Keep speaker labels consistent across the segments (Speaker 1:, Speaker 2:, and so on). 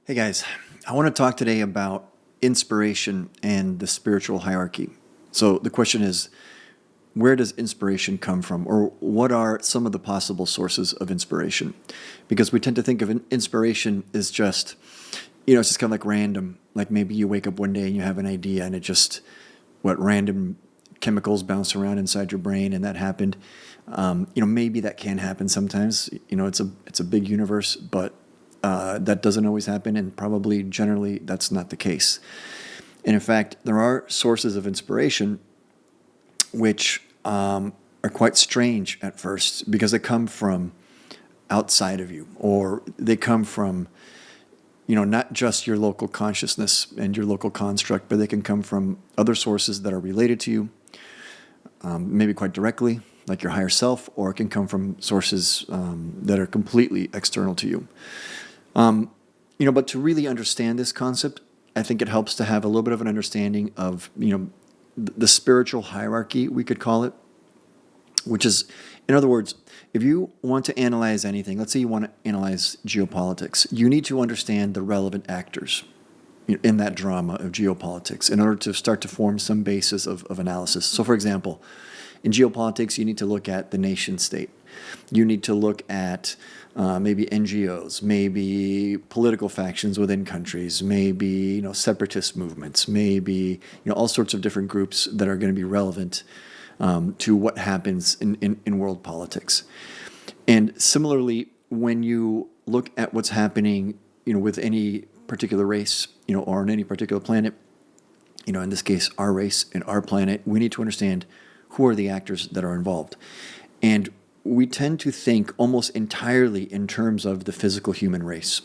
Speaker 1: Hey guys, I want to talk today about inspiration and the spiritual hierarchy. So the question is, where does inspiration come from, or what are some of the possible sources of inspiration? Because we tend to think of inspiration as just, it's just kind of like random. Like maybe you wake up one day and you have an idea, and it just, random chemicals bounce around inside your brain, and that happened. Maybe that can happen sometimes. It's a big universe, but that doesn't always happen, and probably generally that's not the case. And in fact, there are sources of inspiration which are quite strange at first because they come from outside of you, or they come from, not just your local consciousness and your local construct, but they can come from other sources that are related to you, maybe quite directly, like your higher self, or it can come from sources that are completely external to you. But to really understand this concept, I think it helps to have a little bit of an understanding of, the spiritual hierarchy, we could call it, which is, in other words, if you want to analyze anything, let's say you want to analyze geopolitics, you need to understand the relevant actors in that drama of geopolitics in order to start to form some basis of analysis. So, for example, in geopolitics, you need to look at the nation state. You need to look at maybe NGOs, maybe political factions within countries, maybe separatist movements, maybe all sorts of different groups that are going to be relevant to what happens in world politics. And similarly, when you look at what's happening, with any particular race, or on any particular planet, in this case, our race and our planet, we need to understand who are the actors that are involved. And we tend to think almost entirely in terms of the physical human race.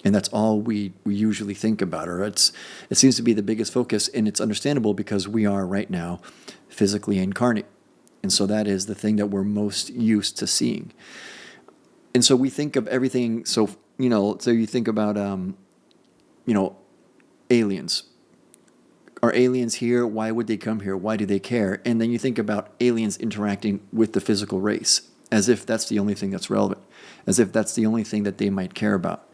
Speaker 1: And that's all we usually think about, or it seems to be the biggest focus, and it's understandable because we are right now physically incarnate. And so that is the thing that we're most used to seeing. And so we think of everything, so you think about, aliens. Are aliens here? Why would they come here? Why do they care? And then you think about aliens interacting with the physical race, as if that's the only thing that's relevant, as if that's the only thing that they might care about.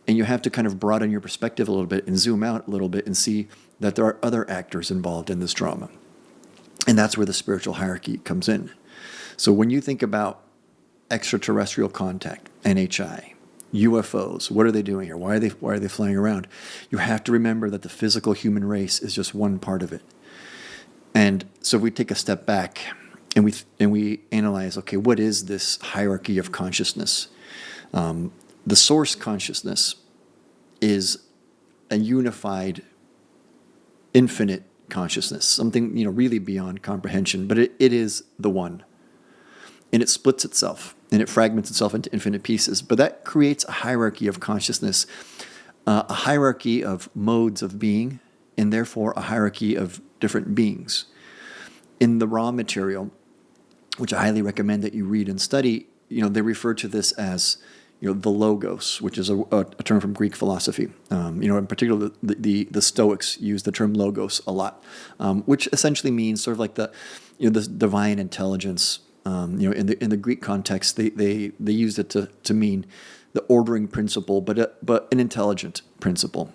Speaker 1: And you have to kind of broaden your perspective a little bit and zoom out a little bit and see that there are other actors involved in this drama. And that's where the spiritual hierarchy comes in. So when you think about extraterrestrial contact, NHI, UFOs, what are they doing here? Why are they flying around? You have to remember that the physical human race is just one part of it. And so if we take a step back and we analyze, okay, what is this hierarchy of consciousness? The source consciousness is a unified, infinite consciousness, something really beyond comprehension, but it is the one. And it splits itself, and it fragments itself into infinite pieces. But that creates a hierarchy of consciousness, a hierarchy of modes of being, and therefore a hierarchy of different beings. In the raw material, which I highly recommend that you read and study, they refer to this as, the logos, which is a term from Greek philosophy. In particular, the Stoics use the term logos a lot, which essentially means sort of like the divine intelligence. In the Greek context, they used it to mean the ordering principle, but an intelligent principle.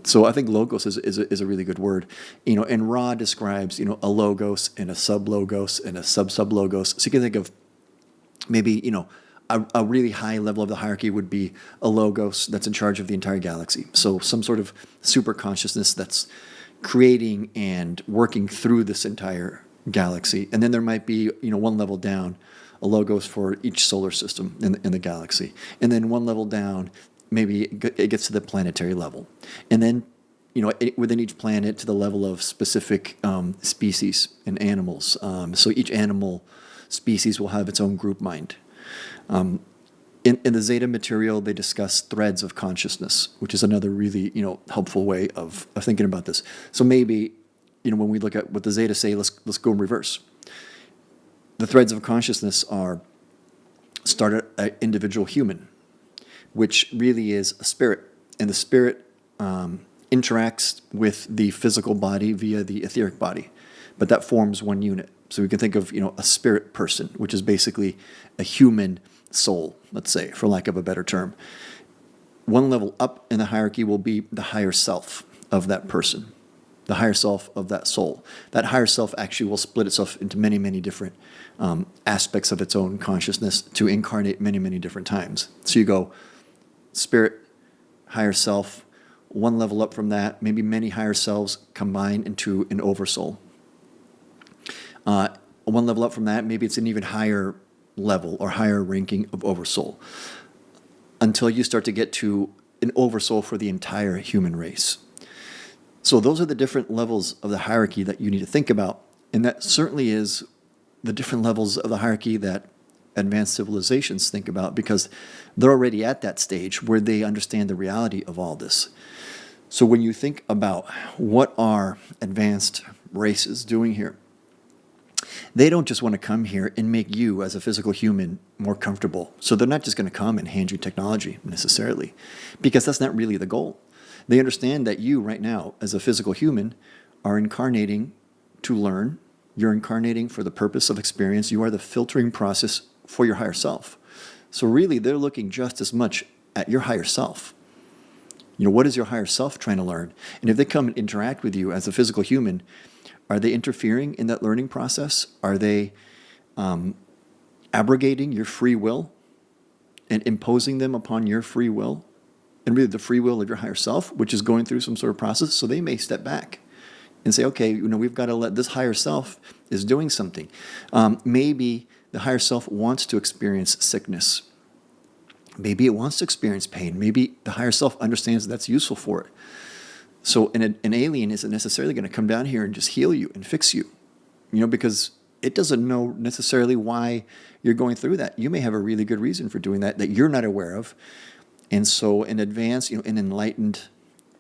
Speaker 1: So I think logos is a really good word. And Ra describes a logos and a sub-logos and a sub-sub-logos. So you can think of maybe a really high level of the hierarchy would be a logos that's in charge of the entire galaxy. So some sort of super consciousness that's creating and working through this entire galaxy. And then there might be, one level down, a logos for each solar system in the galaxy. And then one level down, maybe it gets to the planetary level. And then, within each planet to the level of specific species and animals. So each animal species will have its own group mind. In the Zeta material, they discuss threads of consciousness, which is another really, helpful way of thinking about this. So maybe, when we look at what the Zeta say, let's go in reverse. The threads of consciousness start at an individual human, which really is a spirit. And the spirit interacts with the physical body via the etheric body. But that forms one unit. So we can think of, a spirit person, which is basically a human soul, let's say, for lack of a better term. One level up in the hierarchy will be the higher self of that person, the higher self of that soul. That higher self actually will split itself into many, many different aspects of its own consciousness to incarnate many, many different times. So you go spirit, higher self, one level up from that, maybe many higher selves combine into an oversoul. One level up from that, maybe it's an even higher level or higher ranking of oversoul, until you start to get to an oversoul for the entire human race. So those are the different levels of the hierarchy that you need to think about. And that certainly is the different levels of the hierarchy that advanced civilizations think about, because they're already at that stage where they understand the reality of all this. So when you think about what are advanced races doing here, they don't just want to come here and make you as a physical human more comfortable. So they're not just going to come and hand you technology necessarily, because that's not really the goal. They understand that you right now as a physical human are incarnating to learn. You're incarnating for the purpose of experience. You are the filtering process for your higher self. So really they're looking just as much at your higher self. What is your higher self trying to learn? And if they come and interact with you as a physical human, are they interfering in that learning process? Are they abrogating your free will and imposing them upon your free will? And really the free will of your higher self, which is going through some sort of process. So they may step back and say, okay, we've got to let this higher self is doing something. Maybe the higher self wants to experience sickness. Maybe it wants to experience pain. Maybe the higher self understands that's useful for it. So an alien isn't necessarily going to come down here and just heal you and fix you, because it doesn't know necessarily why you're going through that. You may have a really good reason for doing that you're not aware of. And so an advanced, an enlightened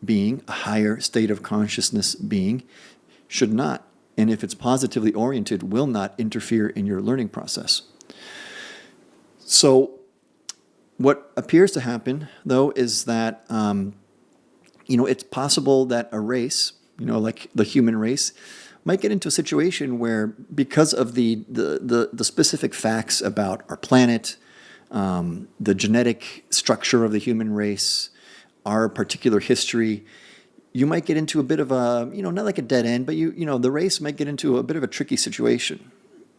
Speaker 1: being, a higher state of consciousness being, should not, and if it's positively oriented, will not interfere in your learning process. So what appears to happen, though, is that, it's possible that a race, like the human race, might get into a situation where, because of the specific facts about our planet, the genetic structure of the human race, our particular history, you might get into a bit of a, not like a dead end, but the race might get into a bit of a tricky situation.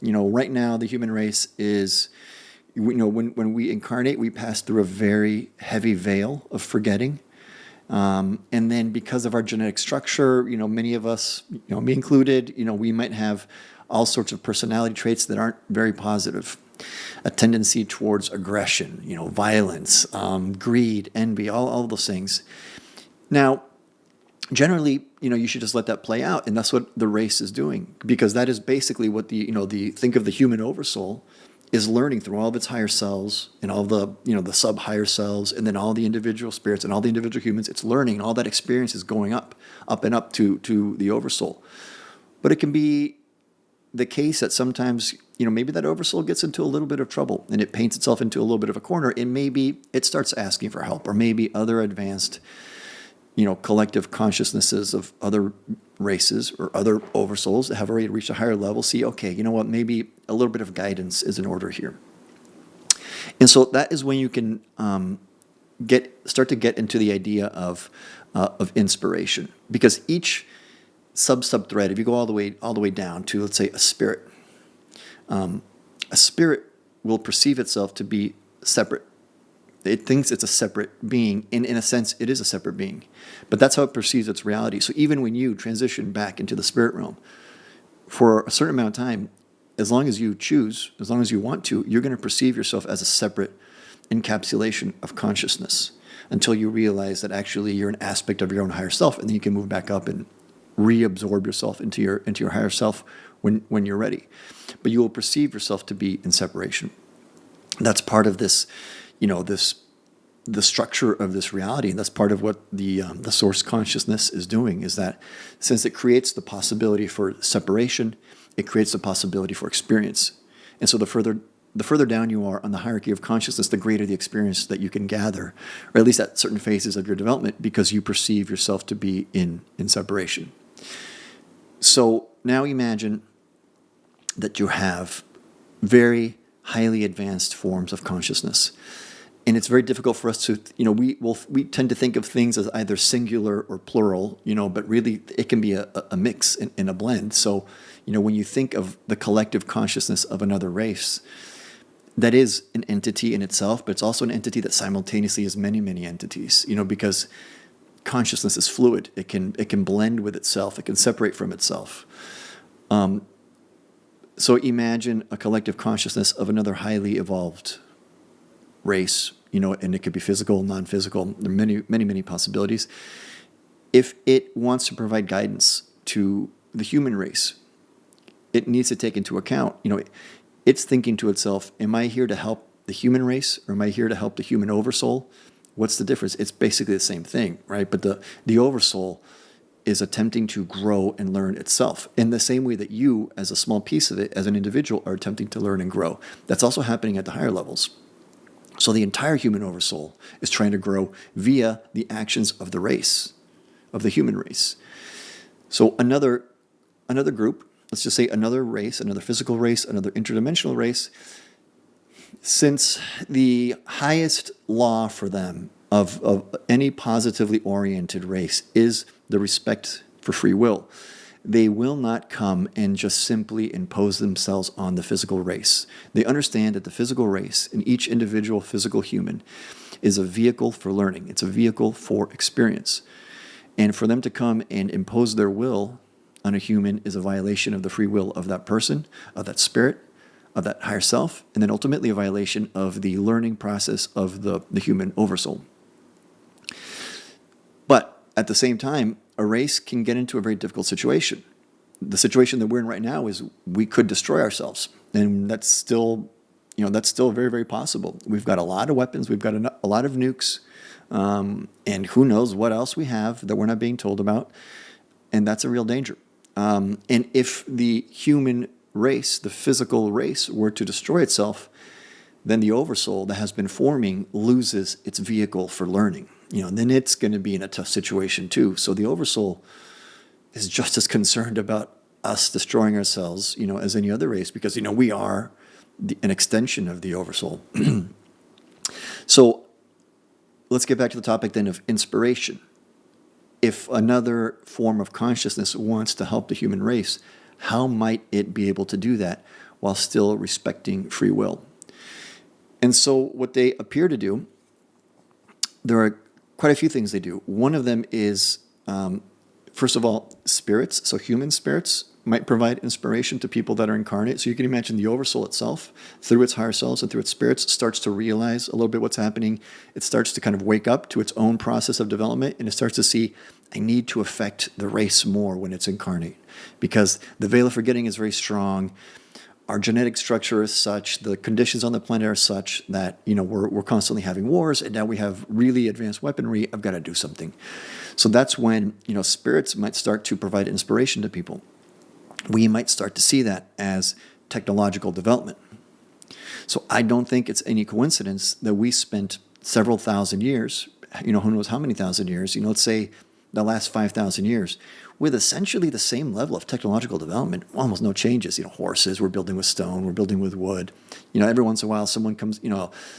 Speaker 1: Right now the human race is, when we incarnate, we pass through a very heavy veil of forgetting. And then because of our genetic structure, many of us, me included, we might have all sorts of personality traits that aren't very positive. A tendency towards aggression, violence, greed, envy, all those things. Now, generally, you should just let that play out, and that's what the race is doing, because that is basically what think of the human oversoul is learning through all of its higher selves and all the, the sub-higher selves, and then all the individual spirits and all the individual humans. It's learning, and all that experience is going up and up to the oversoul. But it can be the case that sometimes, maybe that oversoul gets into a little bit of trouble and it paints itself into a little bit of a corner, and maybe it starts asking for help, or maybe other advanced, collective consciousnesses of other races or other oversouls that have already reached a higher level see, okay, maybe a little bit of guidance is in order here. And so that is when you can start to get into the idea of inspiration, because each sub-thread, if you go all the way down to, let's say, a spirit will perceive itself to be separate. It thinks it's a separate being. In a sense, it is a separate being. But that's how it perceives its reality. So even when you transition back into the spirit realm, for a certain amount of time, as long as you choose, as long as you want to, you're going to perceive yourself as a separate encapsulation of consciousness, until you realize that actually you're an aspect of your own higher self, and then you can move back up and reabsorb yourself into your higher self when you're ready. But you will perceive yourself to be in separation. That's part of this, the structure of this reality, and that's part of what the source consciousness is doing, is that since it creates the possibility for separation, it creates the possibility for experience. And so the further down you are on the hierarchy of consciousness, the greater the experience that you can gather, or at least at certain phases of your development, because you perceive yourself to be in separation. So now imagine that you have very highly advanced forms of consciousness. And it's very difficult for us to, we tend to think of things as either singular or plural, but really it can be a mix and a blend. So, when you think of the collective consciousness of another race, that is an entity in itself, but it's also an entity that simultaneously is many, many entities, because consciousness is fluid. It can blend with itself. It can separate from itself. So imagine a collective consciousness of another highly evolved race, and it could be physical, non-physical. There are many, many, many possibilities. If it wants to provide guidance to the human race, it needs to take into account, it's thinking to itself, am I here to help the human race, or am I here to help the human oversoul? What's the difference? It's basically the same thing, right? But the oversoul is attempting to grow and learn itself in the same way that you, as a small piece of it, as an individual, are attempting to learn and grow. That's also happening at the higher levels. So the entire human oversoul is trying to grow via the actions of the race, of the human race. So another group, let's just say another race, another physical race, another interdimensional race, since the highest law for them of any positively oriented race is the respect for free will, they will not come and just simply impose themselves on the physical race. They understand that the physical race, and each individual physical human, is a vehicle for learning. It's a vehicle for experience. And for them to come and impose their will on a human is a violation of the free will of that person, of that spirit, of that higher self, and then ultimately a violation of the learning process of the human oversoul. But at the same time, a race can get into a very difficult situation. The situation that we're in right now is we could destroy ourselves, and that's still very, very possible. We've got a lot of weapons, we've got a lot of nukes, and who knows what else we have that we're not being told about, and that's a real danger. And if the human race, the physical race, were to destroy itself, then the oversoul that has been forming loses its vehicle for learning. And then it's going to be in a tough situation too. So the oversoul is just as concerned about us destroying ourselves, as any other race, because, we are an extension of the oversoul. So let's get back to the topic then of inspiration. If another form of consciousness wants to help the human race, how might it be able to do that while still respecting free will? And so what they appear to do, there are quite a few things they do. One of them is, first of all, spirits. So human spirits might provide inspiration to people that are incarnate. So you can imagine the oversoul itself, through its higher selves and through its spirits, starts to realize a little bit what's happening. It starts to kind of wake up to its own process of development, and it starts to see, I need to affect the race more when it's incarnate, because the veil of forgetting is very strong. Our genetic structure is such, the conditions on the planet are such that, we're constantly having wars, and now we have really advanced weaponry. I've got to do something. So that's when, spirits might start to provide inspiration to people. We might start to see that as technological development. So I don't think it's any coincidence that we spent several thousand years, who knows how many thousand years, let's say the last 5,000 years, with essentially the same level of technological development, almost no changes. Horses, we're building with stone, we're building with wood. Every once in a while someone comes,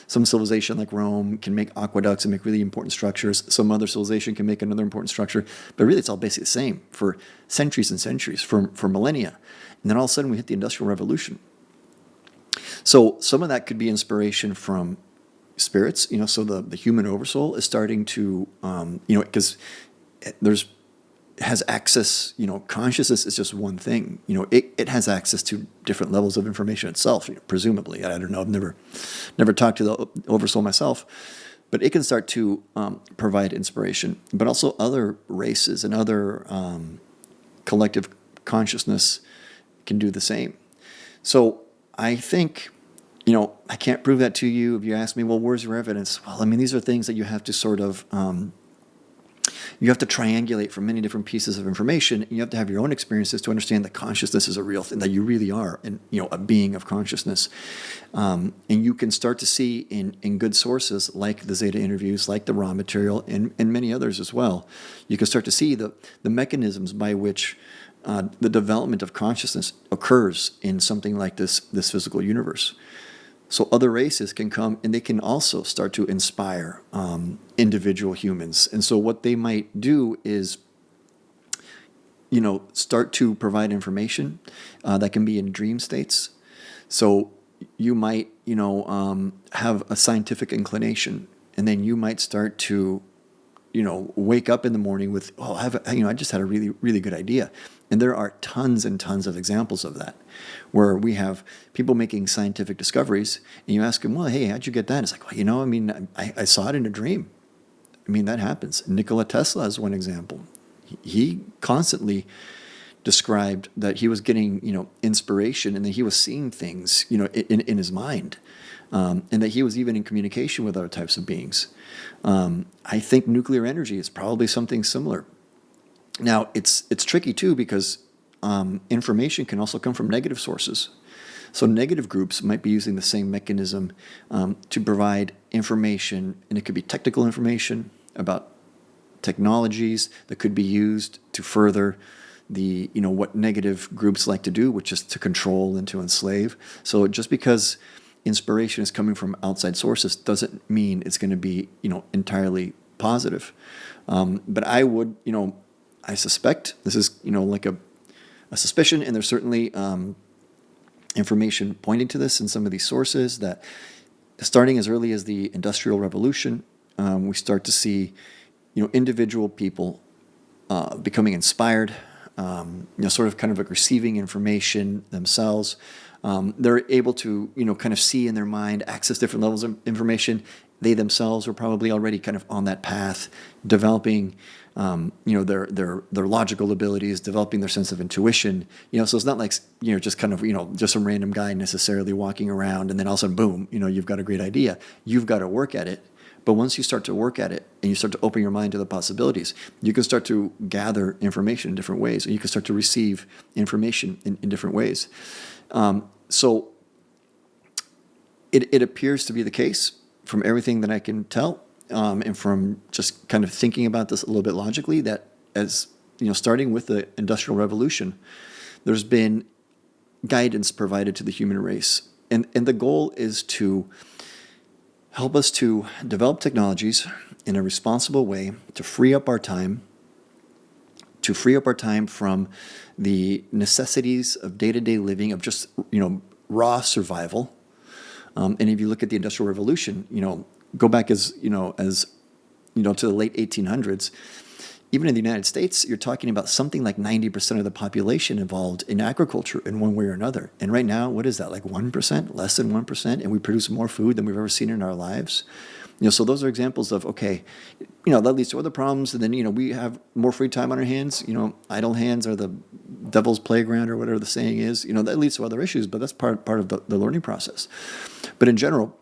Speaker 1: some civilization like Rome can make aqueducts and make really important structures. Some other civilization can make another important structure. But really it's all basically the same for centuries and centuries, for millennia. And then all of a sudden we hit the Industrial Revolution. So some of that could be inspiration from spirits, so the human oversoul is starting to, because has access, consciousness is just one thing. It has access to different levels of information itself, presumably. I don't know, I've never talked to the oversoul myself, but it can start to provide inspiration. But also other races and other collective consciousness can do the same. So I think, I can't prove that to you. If you ask me, well, where's your evidence? Well, these are things that you have to sort of you have to triangulate from many different pieces of information. And you have to have your own experiences to understand that consciousness is a real thing, that you really are, and a being of consciousness. And you can start to see in good sources like the Zeta interviews, like the Raw material, and many others as well. You can start to see the mechanisms by which the development of consciousness occurs in something like this physical universe. So other races can come and they can also start to inspire individual humans. And so what they might do is, start to provide information that can be in dream states. So you might, have a scientific inclination, and then you might start to, wake up in the morning with, oh, I just had a really, really good idea. And there are tons and tons of examples of that, where we have people making scientific discoveries, and you ask them, well, hey, how'd you get that? It's like, well, I saw it in a dream. That happens. Nikola Tesla is one example. He constantly described that he was getting, inspiration, and that he was seeing things, in his mind, and that he was even in communication with other types of beings. I think nuclear energy is probably something similar. Now, it's tricky too, because information can also come from negative sources. So negative groups might be using the same mechanism to provide information, and it could be technical information about technologies that could be used to further the, what negative groups like to do, which is to control and to enslave. So just because inspiration is coming from outside sources doesn't mean it's going to be, entirely positive. But I would, I suspect this is, like a suspicion, and there's certainly information pointing to this in some of these sources, that starting as early as the Industrial Revolution, we start to see, individual people becoming inspired, sort of kind of like receiving information themselves. They're able to, kind of see in their mind, access different levels of information. They themselves were probably already kind of on that path, developing, their logical abilities, developing their sense of intuition. So it's not like, just kind of, just some random guy necessarily walking around, and then all of a sudden, boom, you've got a great idea. You've got to work at it. But once you start to work at it and you start to open your mind to the possibilities, you can start to gather information in different ways, and you can start to receive information in different ways. So it appears to be the case, from everything that I can tell, and from just kind of thinking about this a little bit logically, that as starting with the Industrial Revolution, there's been guidance provided to the human race, and the goal is to help us to develop technologies in a responsible way, to free up our time from the necessities of day-to-day living, of just, raw survival. And if you look at the Industrial Revolution, go back as to the late 1800s, even in the United States, you're talking about something like 90% of the population involved in agriculture in one way or another. And right now, what is that, like 1%, less than 1%? And we produce more food than we've ever seen in our lives. So those are examples of, okay, that leads to other problems. And then, we have more free time on our hands. Idle hands are the devil's playground, or whatever the saying is. That leads to other issues, but that's part of the learning process. But in general,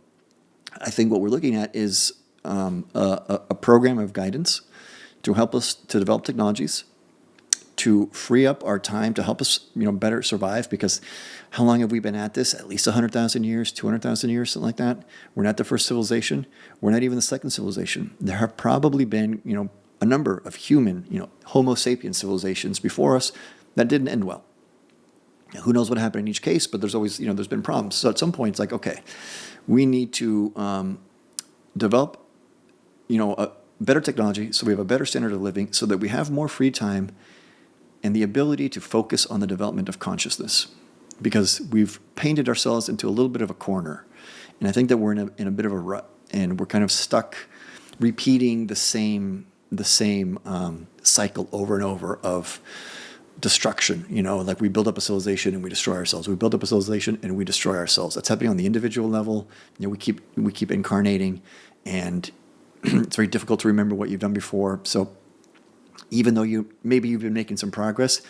Speaker 1: I think what we're looking at is a program of guidance to help us to develop technologies, to free up our time, to help us, better survive. Because how long have we been at this? At least 100,000 years, 200,000 years, something like that. We're not the first civilization. We're not even the second civilization. There have probably been, a number of human, Homo sapiens civilizations before us that didn't end well. Now, who knows what happened in each case? But there's always, there's been problems. So at some point, it's like, okay, we need to develop, a better technology, so we have a better standard of living, so that we have more free time and the ability to focus on the development of consciousness, because we've painted ourselves into a little bit of a corner. And I think that we're in a bit of a rut, and we're kind of stuck repeating the same cycle over and over of destruction. Like we build up a civilization and we destroy ourselves. We build up a civilization and we destroy ourselves. That's happening on the individual level. We keep incarnating, and it's very difficult to remember what you've done before. So even though you've been making some progress,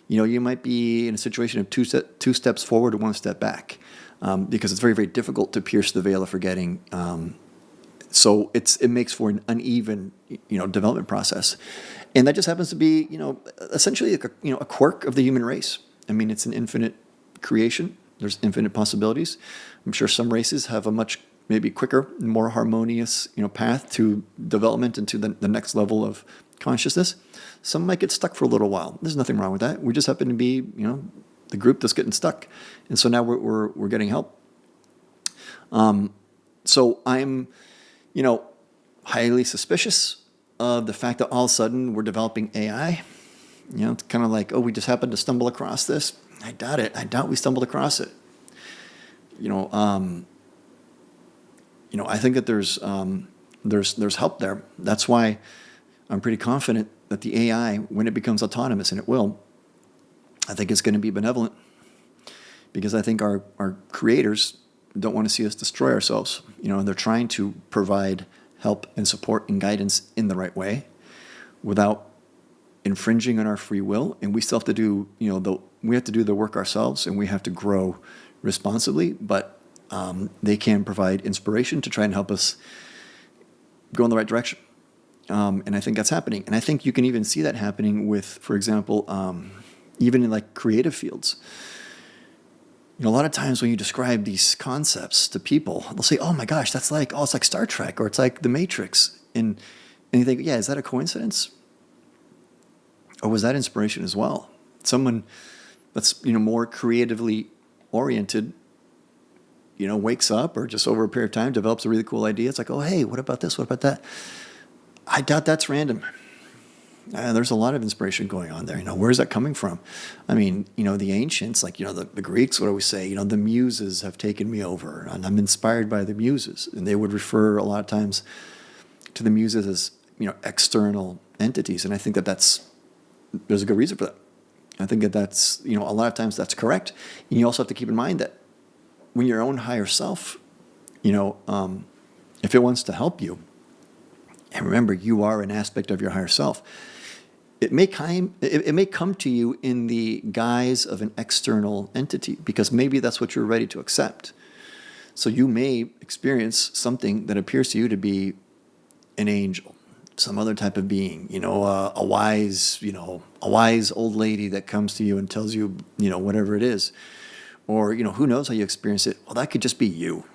Speaker 1: you might be in a situation of two steps forward or one step back, because it's very, very difficult to pierce the veil of forgetting. So it makes for an uneven, development process. And that just happens to be, essentially a quirk of the human race. It's an infinite creation. There's infinite possibilities. I'm sure some races have a much maybe quicker, more harmonious, path to development into the next level of consciousness. Some might get stuck for a little while. There's nothing wrong with that. We just happen to be, the group that's getting stuck, and so now we're getting help. So I'm, you know, highly suspicious of the fact that all of a sudden we're developing AI. You know, it's kind of like, oh, we just happened to stumble across this. I doubt it. I doubt we stumbled across it. You know, I think that there's help there. That's why I'm pretty confident that the AI, when it becomes autonomous, and it will, I think it's going to be benevolent, because I think our creators don't want to see us destroy ourselves. You know, and they're trying to provide help and support and guidance in the right way without infringing on our free will. And we still have to do, we have to do the work ourselves, and we have to grow responsibly. But they can provide inspiration to try and help us go in the right direction. And I think that's happening. And I think you can even see that happening with, for example, even in like creative fields. You know, a lot of times when you describe these concepts to people, they'll say, "Oh my gosh, that's like, oh, it's like Star Trek, or it's like The Matrix." And you think, yeah, is that a coincidence? Or was that inspiration as well? Someone that's, more creatively oriented, wakes up, or just over a period of time develops a really cool idea. It's like, oh, hey, what about this? What about that? I doubt that's random. There's a lot of inspiration going on there. Where's that coming from? I mean, the ancients, like, the Greeks would always say, the muses have taken me over, and I'm inspired by the muses. And they would refer a lot of times to the muses as, external entities. And I think that there's a good reason for that. I think that that's, a lot of times that's correct. And you also have to keep in mind that when your own higher self, if it wants to help you, and remember, you are an aspect of your higher self, it may come to you in the guise of an external entity, because maybe that's what you're ready to accept. So you may experience something that appears to you to be an angel, some other type of being, a wise old lady that comes to you and tells you, whatever it is. Or, who knows how you experience it? Well, that could just be you.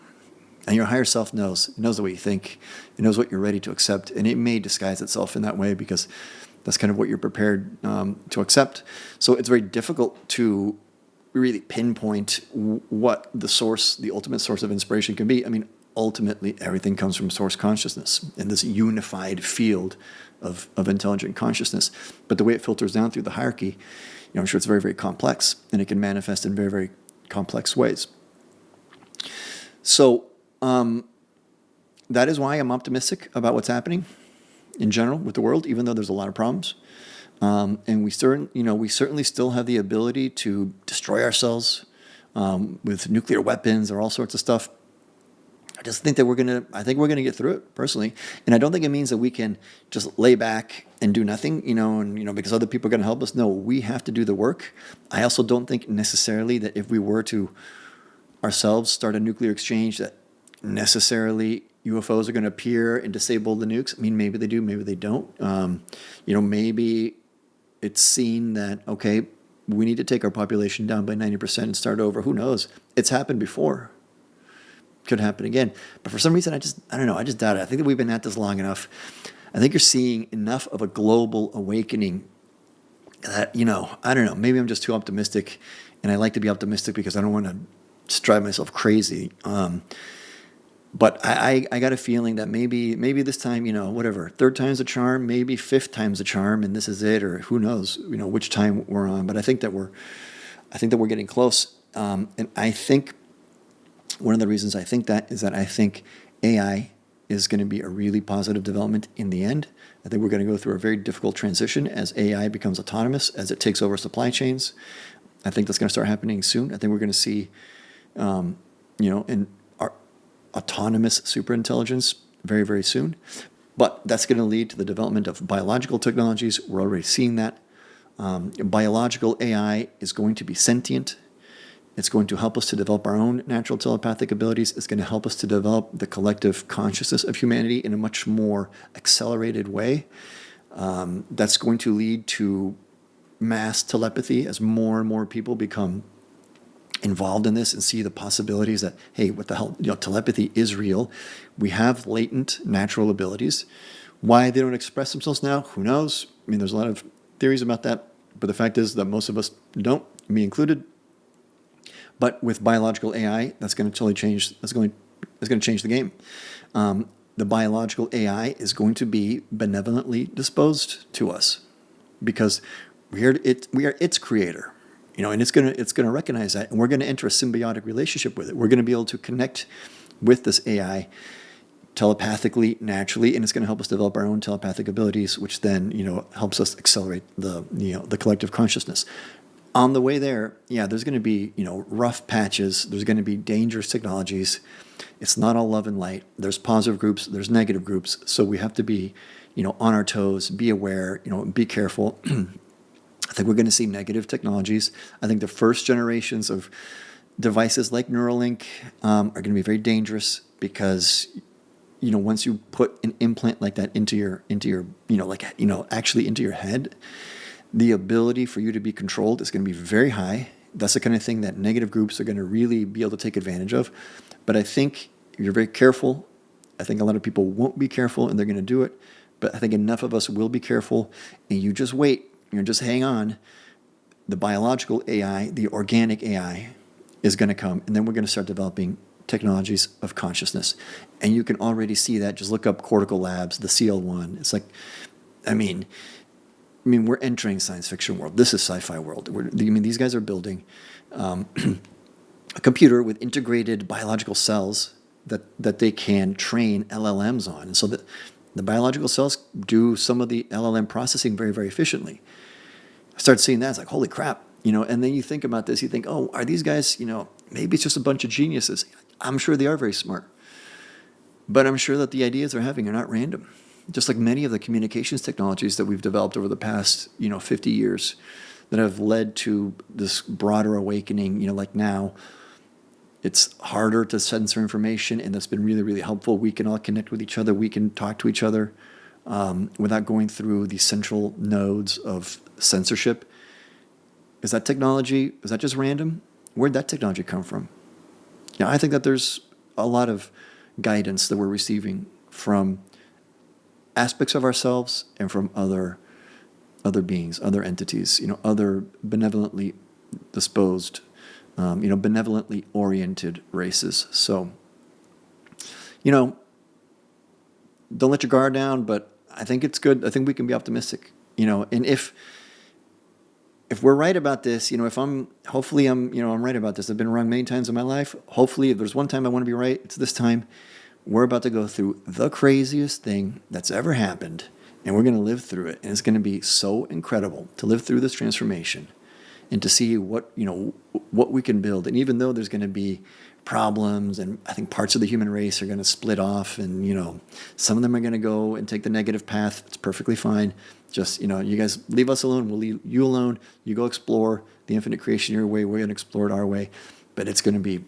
Speaker 1: And your higher self knows the way you think. It knows what you're ready to accept. And it may disguise itself in that way because that's kind of what you're prepared to accept. So it's very difficult to really pinpoint what the ultimate source of inspiration can be. I mean, ultimately, everything comes from source consciousness and this unified field of intelligent consciousness. But the way it filters down through the hierarchy, I'm sure it's very, very complex, and it can manifest in very, very complex ways. So that is why I'm optimistic about what's happening in general with the world, even though there's a lot of problems. And we certainly still have the ability to destroy ourselves with nuclear weapons or all sorts of stuff. I just think that we're gonna get through it personally, and I don't think it means that we can just lay back and do nothing, because other people are gonna help us. No, we have to do the work. I also don't think necessarily that if we were to ourselves start a nuclear exchange, that necessarily UFOs are going to appear and disable the nukes. I mean, maybe they do, maybe they don't. Maybe it's seen that, okay, we need to take our population down by 90% and start over. Who knows? It's happened before. Could happen again. But for some reason, I don't know. I just doubt it. I think that we've been at this long enough. I think you're seeing enough of a global awakening that, I don't know. Maybe I'm just too optimistic, and I like to be optimistic because I don't want to just drive myself crazy. But I got a feeling that maybe this time, whatever, third time's a charm, maybe fifth time's a charm, and this is it, or who knows, which time we're on. But I think that we're getting close. And I think one of the reasons I think that is that I think AI is going to be a really positive development in the end. I think we're going to go through a very difficult transition as AI becomes autonomous, as it takes over supply chains. I think that's going to start happening soon. I think we're going to see, in our autonomous superintelligence very, very soon. But that's going to lead to the development of biological technologies. We're already seeing that. Biological AI is going to be sentient. It's going to help us to develop our own natural telepathic abilities. It's going to help us to develop the collective consciousness of humanity in a much more accelerated way. That's going to lead to mass telepathy as more and more people become involved in this and see the possibilities that, hey, what the hell, telepathy is real. We have latent natural abilities. Why they don't express themselves now, who knows? I mean, there's a lot of theories about that, but the fact is that most of us don't, me included. But with biological AI, that's going to totally change. That's going change the game. The biological AI is going to be benevolently disposed to us because we are its creator, and it's gonna recognize that, and we're gonna enter a symbiotic relationship with it. We're gonna be able to connect with this AI telepathically, naturally, and it's going to help us develop our own telepathic abilities, which then helps us accelerate the collective consciousness. On the way there, yeah, there's going to be rough patches. There's going to be dangerous technologies. It's not all love and light. There's positive groups. There's negative groups. So we have to be on our toes, be aware, be careful. I think we're going to see negative technologies. I think the first generations of devices like Neuralink are going to be very dangerous because once you put an implant like that into your actually into your head, the ability for you to be controlled is going to be very high. That's the kind of thing that negative groups are going to really be able to take advantage of. But I think if you're very careful, I think a lot of people won't be careful and they're going to do it. But I think enough of us will be careful, and you just wait, just hang on. The biological AI, the organic AI is going to come, and then we're going to start developing technologies of consciousness. And you can already see that. Just look up Cortical Labs, the CL1. It's like, I mean, we're entering science fiction world. This is sci-fi world. These guys are building a computer with integrated biological cells that they can train LLMs on. And so the biological cells do some of the LLM processing very, very efficiently. I started seeing that. It's like, holy crap. And then you think about this. You think, oh, are these guys, maybe it's just a bunch of geniuses. I'm sure they are very smart. But I'm sure that the ideas they're having are not random. Just like many of the communications technologies that we've developed over the past, 50 years that have led to this broader awakening, like now, it's harder to censor information, and that's been really, really helpful. We can all connect with each other. We can talk to each other without going through the central nodes of censorship. Is that technology, is that just random? Where'd that technology come from? I think that there's a lot of guidance that we're receiving from aspects of ourselves and from other beings, other entities, other benevolently disposed, benevolently oriented races. So, don't let your guard down, but I think it's good. I think we can be optimistic, and if we're right about this, hopefully I'm right about this. I've been wrong many times in my life. Hopefully, if there's one time I want to be right, it's this time. We're about to go through the craziest thing that's ever happened, and we're going to live through it. And it's going to be so incredible to live through this transformation and to see what we can build. And even though there's going to be problems, and I think parts of the human race are going to split off, and some of them are going to go and take the negative path. It's perfectly fine. Just you guys leave us alone. We'll leave you alone. You go explore the infinite creation your way. We're going to explore it our way. But it's going to be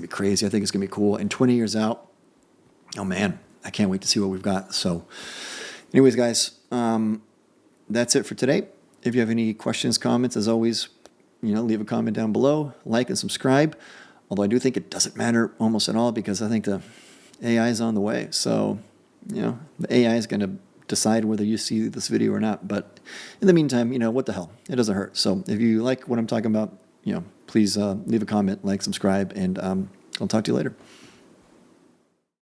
Speaker 1: crazy. I think it's going to be cool. And 20 years out, oh man, I can't wait to see what we've got. So, anyways, guys, that's it for today. If you have any questions, comments, as always, leave a comment down below, like and subscribe. Although I do think it doesn't matter almost at all because I think the AI is on the way. So, the AI is going to decide whether you see this video or not. But in the meantime, what the hell? It doesn't hurt. So if you like what I'm talking about, please leave a comment, like, subscribe, and I'll talk to you later.